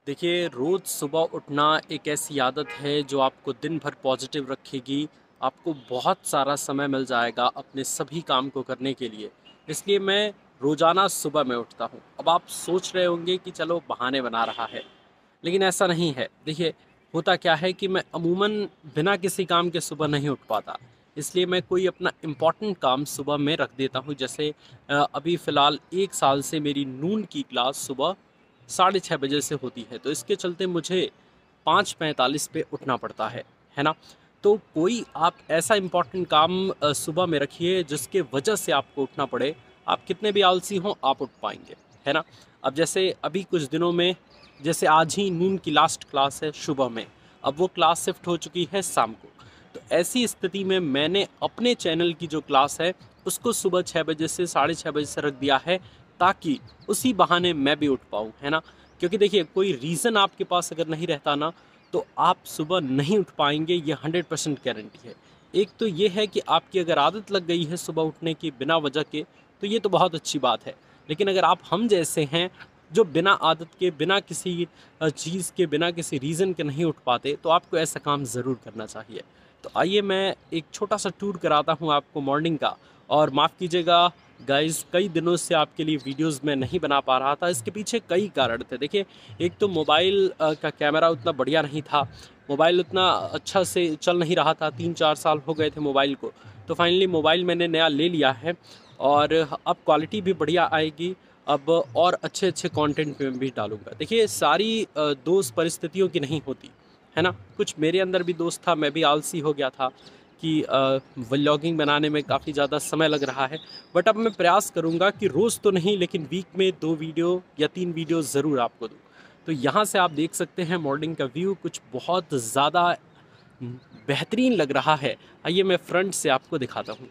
देखिए, रोज़ सुबह उठना एक ऐसी आदत है जो आपको दिन भर पॉजिटिव रखेगी। आपको बहुत सारा समय मिल जाएगा अपने सभी काम को करने के लिए। इसलिए मैं रोज़ाना सुबह में उठता हूँ। अब आप सोच रहे होंगे कि चलो बहाने बना रहा है, लेकिन ऐसा नहीं है। देखिए, होता क्या है कि मैं अमूमन बिना किसी काम के सुबह नहीं उठ पाता। इसलिए मैं कोई अपना इम्पोर्टेंट काम सुबह में रख देता हूँ। जैसे अभी फ़िलहाल 1 साल से मेरी नून की क्लास सुबह 6:30 बजे से होती है, तो इसके चलते मुझे 5:45 पे उठना पड़ता है ना? तो कोई आप ऐसा इम्पोर्टेंट काम सुबह में रखिए जिसके वजह से आपको उठना पड़े। आप कितने भी आलसी हों, आप उठ पाएँगे, है ना? अब जैसे अभी कुछ दिनों में, जैसे आज ही नून की लास्ट क्लास है सुबह में, अब वो क्लास शिफ्ट हो चुकी है शाम को। तो ऐसी स्थिति में मैंने अपने चैनल की जो क्लास है, उसको सुबह 6 बजे से 6:30 बजे से रख दिया है, ताकि उसी बहाने मैं भी उठ पाऊँ, है ना? क्योंकि देखिए, कोई रीज़न आपके पास अगर नहीं रहता ना, तो आप सुबह नहीं उठ पाएँगे, ये 100% गारंटी है। एक तो ये है कि आपकी अगर आदत लग गई है सुबह उठने की बिना वजह के, तो ये तो बहुत अच्छी बात है। लेकिन अगर आप हम जैसे हैं, जो बिना आदत के, बिना किसी चीज़ के, बिना किसी रीज़न के नहीं उठ पाते, तो आपको ऐसा काम ज़रूर करना चाहिए। तो आइए मैं एक छोटा-सा टूर कराता हूँ आपको मॉर्निंग का। और माफ़ कीजिएगा गाइज़, कई दिनों से आपके लिए वीडियोज़ मैं नहीं बना पा रहा था। इसके पीछे कई कारण थे। देखिए, एक तो मोबाइल का कैमरा उतना बढ़िया नहीं था। मोबाइल उतना अच्छा से चल नहीं रहा था, 3-4 साल हो गए थे मोबाइल को। तो फाइनली मोबाइल मैंने नया ले लिया है और अब क्वालिटी भी बढ़िया आएगी। अब और अच्छे-अच्छे कंटेंट मैं भी डालूँगा। देखिए, सारी दोष परिस्थितियों की नहीं होती, है ना? कुछ मेरे अंदर भी दोष था, मैं भी आलसी हो गया था कि व्लॉगिंग बनाने में काफ़ी ज़्यादा समय लग रहा है। बट अब मैं प्रयास करूँगा कि रोज़ तो नहीं, लेकिन वीक में 2 वीडियो या 3 वीडियो ज़रूर आपको दूँ। तो यहाँ से आप देख सकते हैं मॉर्निंग का व्यू कुछ बहुत ज़्यादा बेहतरीन लग रहा है। आइए मैं फ्रंट से आपको दिखाता हूँ।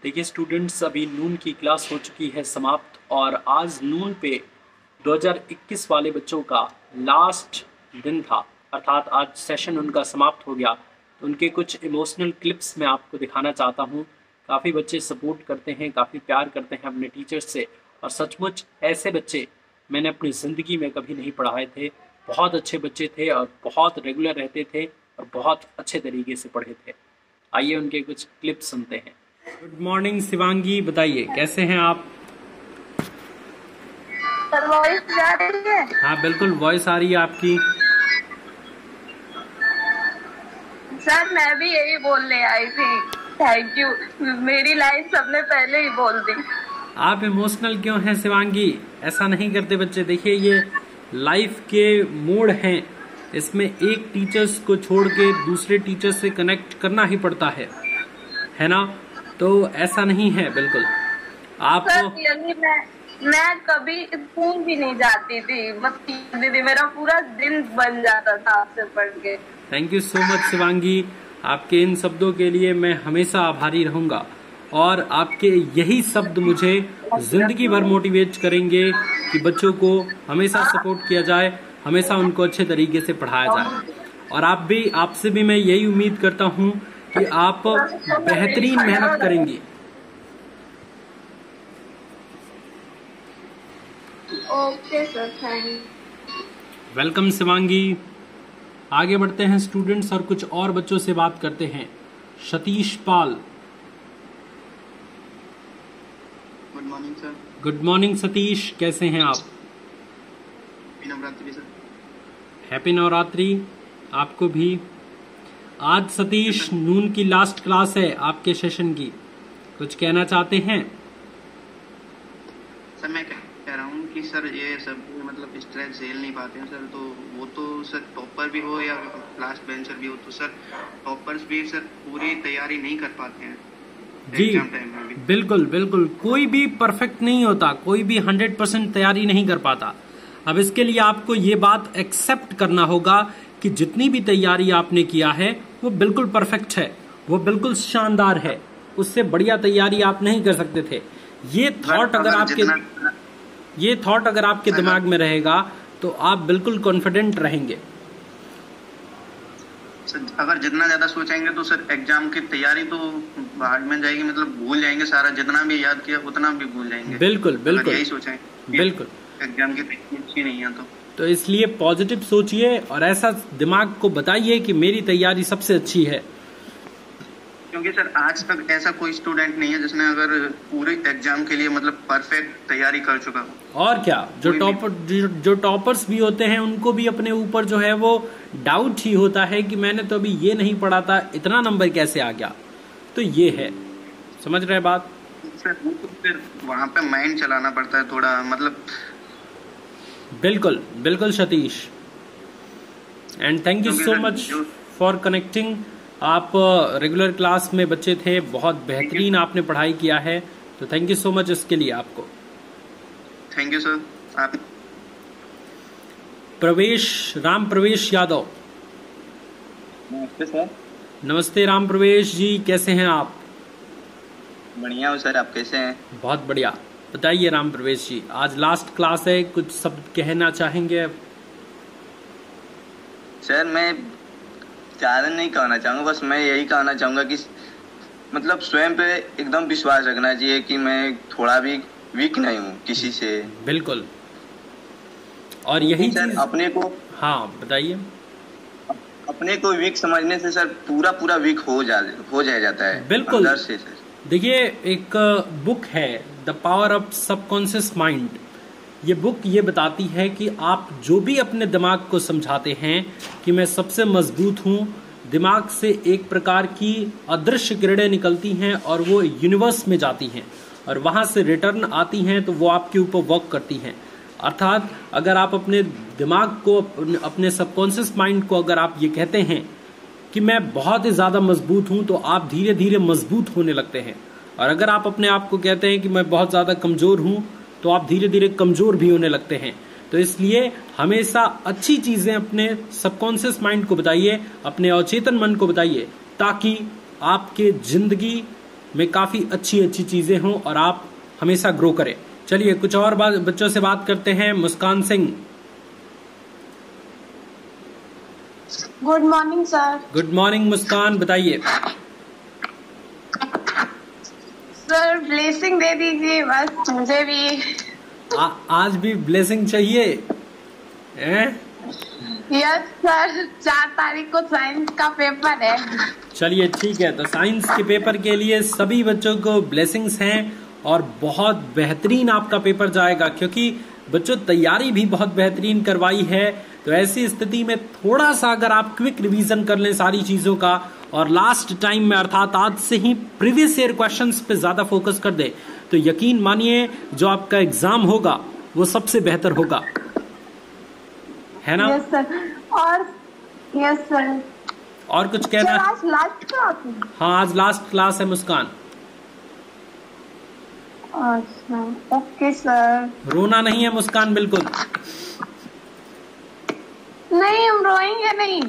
देखिए स्टूडेंट्स, अभी नून की क्लास हो चुकी है समाप्त और आज नून पे 2021 वाले बच्चों का लास्ट दिन था, अर्थात आज सेशन उनका समाप्त हो गया। तो उनके कुछ इमोशनल क्लिप्स मैं आपको दिखाना चाहता हूँ। काफ़ी बच्चे सपोर्ट करते हैं, काफ़ी प्यार करते हैं अपने टीचर्स से, और सचमुच ऐसे बच्चे मैंने अपनी ज़िंदगी में कभी नहीं पढ़ाए थे। बहुत अच्छे बच्चे थे और बहुत रेगुलर रहते थे और बहुत अच्छे तरीके से पढ़े थे। आइए उनके कुछ क्लिप्स सुनते हैं। गुड मॉर्निंग शिवांगी, बताइए कैसे हैं आप? सर वॉइस जा रही है? हाँ बिल्कुल, वॉइस आ रही है आपकी। सर मैं भी यही बोलने आई थी, थैंक यू। मेरी लाइन सबने पहले ही बोल दी। आप इमोशनल क्यों हैं शिवांगी? ऐसा नहीं करते बच्चे। देखिए, ये लाइफ के मोड हैं, इसमें एक टीचर्स को छोड़ के दूसरे टीचर्स से कनेक्ट करना ही पड़ता है ना? तो ऐसा नहीं है बिल्कुल। आप सर यही मैं कभी स्कूल भी नहीं जाती थी, बस दीदी मेरा पूरा दिन बन जाता था आपसे पढ़ के। Thank you so much Shivangi, आपके इन शब्दों के लिए मैं हमेशा आभारी रहूंगा। और आपके यही शब्द मुझे जिंदगी भर मोटिवेट करेंगे कि बच्चों को हमेशा सपोर्ट किया जाए, हमेशा उनको अच्छे तरीके से पढ़ाया जाए। और आपसे भी मैं यही उम्मीद करता हूं कि आप बेहतरीन मेहनत करेंगी। Okay sir, thank. Welcome Shivangi. आगे बढ़ते हैं स्टूडेंट्स और कुछ और बच्चों से बात करते हैं। Satish Pal. Good morning sir. Good morning Satish, कैसे हैं आप? Happy Navratri sir. Happy Navratri आपको भी। आज सतीश नून की लास्ट क्लास है आपके सेशन की, कुछ कहना चाहते हैं? सर मैं कह रहा हूँ कि सर ये सब मतलब स्ट्रेस झेल नहीं पाते हैं सर, तो वो तो सर टॉपर भी हो या लास्ट बेंचर भी हो, तो सर टॉपर्स भी सर पूरी तैयारी नहीं कर पाते हैं जी। एग्जाम टाइम में भी। बिल्कुल बिल्कुल, कोई भी परफेक्ट नहीं होता, कोई भी 100% तैयारी नहीं कर पाता। अब इसके लिए आपको ये बात एक्सेप्ट करना होगा कि जितनी भी तैयारी आपने किया है वो बिल्कुल परफेक्ट है, वो बिल्कुल शानदार है, उससे बढ़िया तैयारी आप नहीं कर सकते थे। ये थॉट अगर आपके दिमाग में रहेगा तो आप बिल्कुल कॉन्फिडेंट रहेंगे। अगर जितना ज्यादा सोचेंगे तो सर एग्जाम की तैयारी तो बाहर में जाएगी, मतलब भूल जाएंगे सारा, जितना भी याद किया उतना भी भूल जाएंगे। बिल्कुल बिल्कुल यही सोचेंगे बिल्कुल, एग्जाम की तैयारी अच्छी नहीं है तो इसलिए पॉजिटिव सोचिए और ऐसा दिमाग को बताइए कि मेरी तैयारी सबसे अच्छी है। क्योंकि सर आज तक ऐसा कोई स्टूडेंट नहीं है जिसने अगर पूरे एग्जाम के लिए मतलब परफेक्ट तैयारी कर चुका हो। और क्या, जो टॉपर्स भी होते हैं उनको भी अपने ऊपर जो है वो डाउट ही होता है कि मैंने तो अभी ये नहीं पढ़ा था, इतना नंबर कैसे आ गया। तो ये है, समझ रहे बात? सर वो तो फिर वहाँ पे माइंड चलाना पड़ता है थोड़ा, मतलब बिल्कुल बिल्कुल Satish, and thank you so much for connecting. आप रेगुलर क्लास में बच्चे थे, बहुत बेहतरीन आपने पढ़ाई किया है, तो थैंक यू सो मच इसके लिए आपको। Thank you sir. आप राम प्रवेश यादव। नमस्ते सर। नमस्ते राम प्रवेश जी, कैसे हैं आप? बढ़िया हूँ सर, आप कैसे हैं? बहुत बढ़िया। बताइए राम प्रवेश जी, आज लास्ट क्लास है, कुछ सब कहना चाहेंगे? सर मैं ज़्यादा नहीं कहना चाहूँगा, बस मैं यही कहना चाहूँगा कि मतलब स्वयं पे एकदम विश्वास रखना चाहिए कि मैं थोड़ा भी वीक नहीं हूँ किसी से। बिल्कुल, और यही सर अपने को, हाँ बताइए। अपने को वीक समझने से सर पूरा वीक हो जाता है बिल्कुल अंदर से सर। देखिए, एक बुक है the power of subconscious mind. ये बुक ये बताती है कि आप जो भी अपने दिमाग को समझाते हैं कि मैं सबसे मजबूत हूँ, दिमाग से एक प्रकार की अदृश्य किरणें निकलती हैं और वो यूनिवर्स में जाती हैं और वहाँ से रिटर्न आती हैं, तो वो आपके ऊपर वर्क करती हैं। अर्थात अगर आप अपने दिमाग को, अपने सबकॉन्शियस माइंड को अगर आप ये कहते हैं कि मैं बहुत ही ज़्यादा मजबूत हूँ, तो आप धीरे धीरे मजबूत होने लगते हैं। और अगर आप अपने आप को कहते हैं कि मैं बहुत ज़्यादा कमज़ोर हूँ, तो आप धीरे धीरे कमज़ोर भी होने लगते हैं। तो इसलिए हमेशा अच्छी चीज़ें अपने सबकॉन्शियस माइंड को बताइए, अपने अचेतन मन को बताइए, ताकि आपके ज़िंदगी में काफ़ी अच्छी अच्छी चीज़ें हों और आप हमेशा ग्रो करें। चलिए कुछ और बच्चों से बात करते हैं। Muskan Singh. Good morning sir. Good morning Muskan, बताइए। सर ब्लेसिंग दे दीजिए बस मुझे भी। आज भी ब्लेसिंग चाहिए? यस सर, 4 तारीख को साइंस का पेपर है। चलिए ठीक है, तो साइंस के पेपर के लिए सभी बच्चों को ब्लेसिंग्स हैं और बहुत बेहतरीन आपका पेपर जाएगा, क्योंकि बच्चों तैयारी भी बहुत बेहतरीन करवाई है। तो ऐसी स्थिति में थोड़ा सा अगर आप क्विक रिवीजन कर लें सारी चीजों का और लास्ट टाइम में अर्थात आज से ही प्रीवियस ईयर क्वेश्चंस पे ज्यादा फोकस कर दे, तो यकीन मानिए जो आपका एग्जाम होगा वो सबसे बेहतर होगा, है ना? Yes sir. और यस सर, और कुछ कहना? आज लास्ट क्लास है? हाँ, आज लास्ट क्लास है मुस्कान। अच्छा ओके सर। रोना नहीं है मुस्कान, बिल्कुल नहीं, हम रोएंगे नहीं।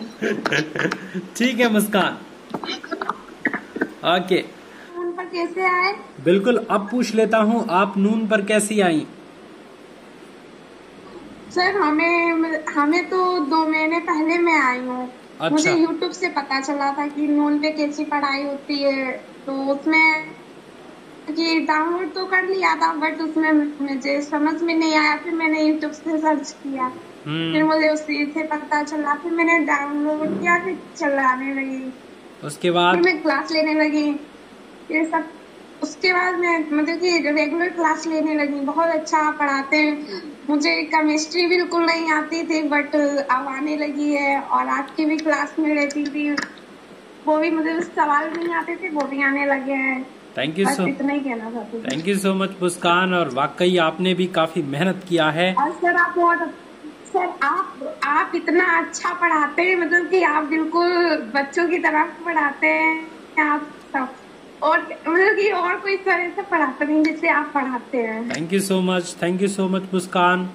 ठीक है मुस्कान, ओके। नून पर कैसे आए? बिल्कुल, अब पूछ लेता हूँ, आप नून पर कैसी आई? सर हमें तो 2 महीने पहले मैं आई हूँ। अच्छा। मुझे यूट्यूब से पता चला था कि नून पे कैसी पढ़ाई होती है, तो उसमें कि डाउनलोड तो कर लिया था, बट उसमें मुझे समझ में नहीं आया। फिर मैंने यूट्यूब से सर्च किया, फिर मुझे उसी से पता चला, फिर मैंने डाउनलोड किया, फिर चलाने लगी। उसके बाद फिर मैं क्लास लेने लगी, फिर सब उसके बाद मैं मतलब कि रेगुलर क्लास लेने लगी। बहुत अच्छा पढ़ाते हैं। मुझे केमिस्ट्री बिल्कुल नहीं आती थी, बट अब आने लगी है। और आपकी भी क्लास में रहती थी, वो भी मुझे सवाल नहीं आते थे, वो भी आने लगे हैं। थैंक यू सो इतना ही कहना चाहती हूँ। थैंक यू सो मच मुस्कान, और वाकई आपने भी काफी मेहनत किया है। और सर आप इतना अच्छा पढ़ाते हैं, मतलब कि आप बिल्कुल बच्चों की तरह पढ़ाते हैं आप सब, और मतलब कि और कोई सर ऐसा पढ़ाता नहीं जैसे आप पढ़ाते हैं। Thank you so much Muskan.